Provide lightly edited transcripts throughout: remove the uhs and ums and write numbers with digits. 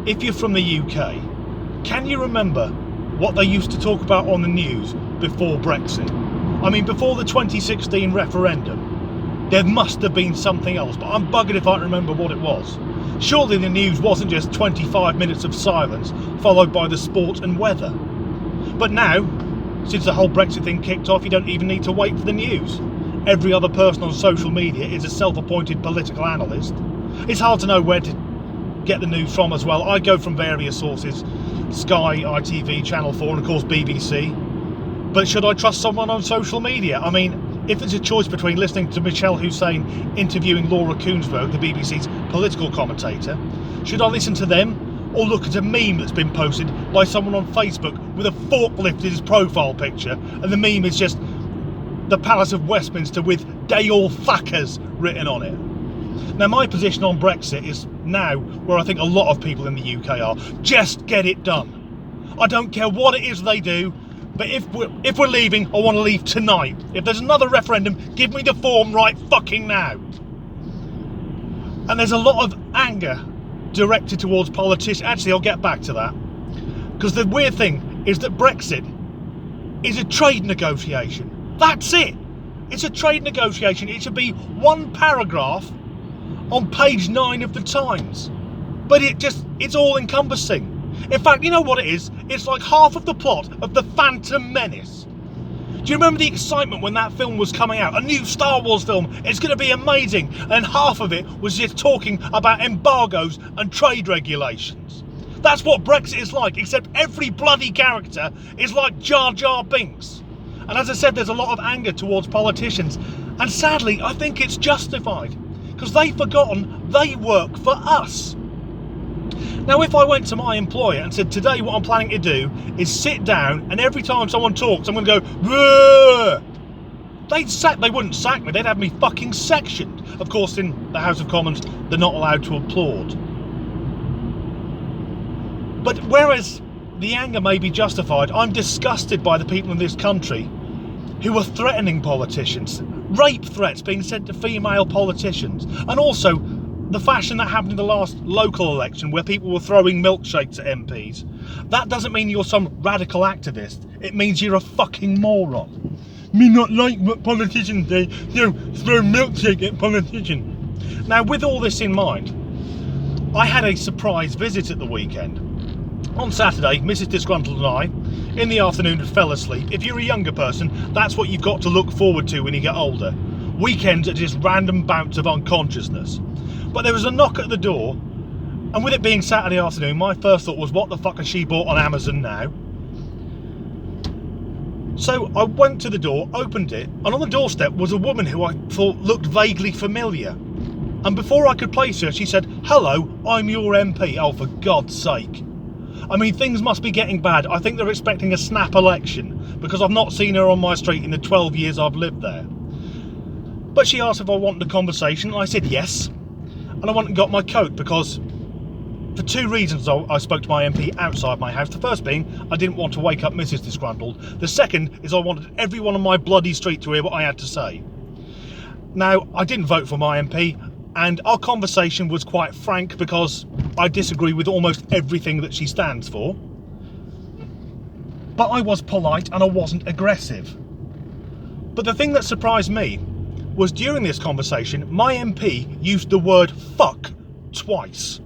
if you're from the UK, can you remember what they used to talk about on the news before Brexit? I mean, before the 2016 referendum, there must have been something else, but I'm buggered if I can remember what it was. Surely the news wasn't just 25 minutes of silence followed by the sport and weather. But now, since the whole Brexit thing kicked off, you don't even need to wait for the news. Every other person on social media is a self-appointed political analyst. It's hard to know where to get the news from as well. I go from various sources: Sky, ITV, Channel 4 and of course BBC. But should I trust someone on social media? I mean, if it's a choice between listening to Michelle Hussein interviewing Laura Koonsberg, the BBC's political commentator, should I listen to them or look at a meme that's been posted by someone on Facebook with a forklift in his profile picture, and the meme is just the Palace of Westminster with "Day all fuckers" written on it? Now, my position on Brexit is now where I think a lot of people in the UK are. Just get it done. I don't care what it is they do, but if we're leaving, I want to leave tonight. If there's another referendum, give me the form right fucking now. And there's a lot of anger directed towards politicians. Actually, I'll get back to that. Because the weird thing is that Brexit is a trade negotiation. That's it. It's a trade negotiation. It should be one paragraph on page 9 of the Times. But it's all encompassing. In fact, you know what it is? It's like half of the plot of The Phantom Menace. Do you remember the excitement when that film was coming out? A new Star Wars film, it's going to be amazing. And half of it was just talking about embargoes and trade regulations. That's what Brexit is like, except every bloody character is like Jar Jar Binks. And as I said, there's a lot of anger towards politicians. And sadly, I think it's justified. Because they've forgotten they work for us. Now, if I went to my employer and said, today what I'm planning to do is sit down and every time someone talks, I'm going to go, "Bruh," they wouldn't sack me, they'd have me fucking sectioned. Of course, in the House of Commons, they're not allowed to applaud. But whereas the anger may be justified, I'm disgusted by the people in this country who are threatening politicians. Rape threats being sent to female politicians. And also the fashion that happened in the last local election where people were throwing milkshakes at MPs. That doesn't mean you're some radical activist. It means you're a fucking moron. Me not like what politicians do, throw milkshake at politicians. Now, with all this in mind, I had a surprise visit at the weekend. On Saturday, Mrs. Disgruntled and I, in the afternoon, fell asleep. If you're a younger person, that's what you've got to look forward to when you get older. Weekends are just random bouts of unconsciousness. But there was a knock at the door, and with it being Saturday afternoon, my first thought was, what the fuck has she bought on Amazon now? So I went to the door, opened it, and on the doorstep was a woman who I thought looked vaguely familiar. And before I could place her, she said, "Hello, I'm your MP." Oh, for God's sake. I mean, things must be getting bad. I think they're expecting a snap election, because I've not seen her on my street in the 12 years I've lived there. But she asked if I wanted a conversation, and I said yes. And I went and got my coat, because for two reasons I spoke to my MP outside my house. The first being, I didn't want to wake up Mrs. Disgruntled. The second is I wanted everyone on my bloody street to hear what I had to say. Now, I didn't vote for my MP, and our conversation was quite frank because I disagree with almost everything that she stands for. But I was polite and I wasn't aggressive. But the thing that surprised me was during this conversation, my MP used the word fuck twice.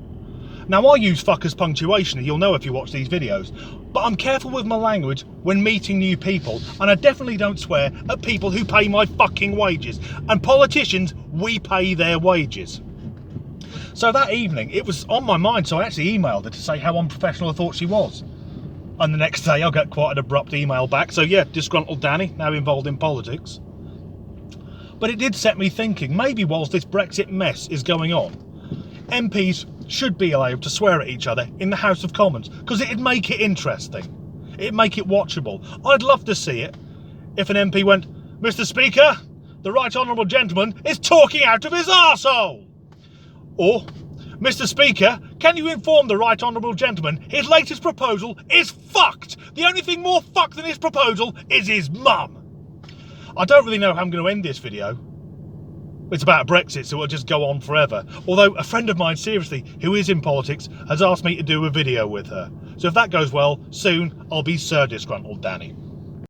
Now, I use fuck as punctuation, you'll know if you watch these videos, but I'm careful with my language when meeting new people, and I definitely don't swear at people who pay my fucking wages. And politicians, we pay their wages. So that evening, it was on my mind, so I actually emailed her to say how unprofessional I thought she was. And the next day, I got quite an abrupt email back, so yeah, Disgruntled Danny, now involved in politics. But it did set me thinking, maybe whilst this Brexit mess is going on, MPs should be allowed to swear at each other in the House of Commons, because it'd make it interesting. It'd make it watchable. I'd love to see it if an MP went, "Mr. Speaker, the right honourable gentleman is talking out of his arsehole." Or, "Mr. Speaker, can you inform the right honourable gentleman his latest proposal is fucked? The only thing more fucked than his proposal is his mum." I don't really know how I'm going to end this video, It's about Brexit, so it'll just go on forever. Although a friend of mine, seriously, who is in politics, has asked me to do a video with her. So if that goes well, soon I'll be Sir Disgruntled Danny.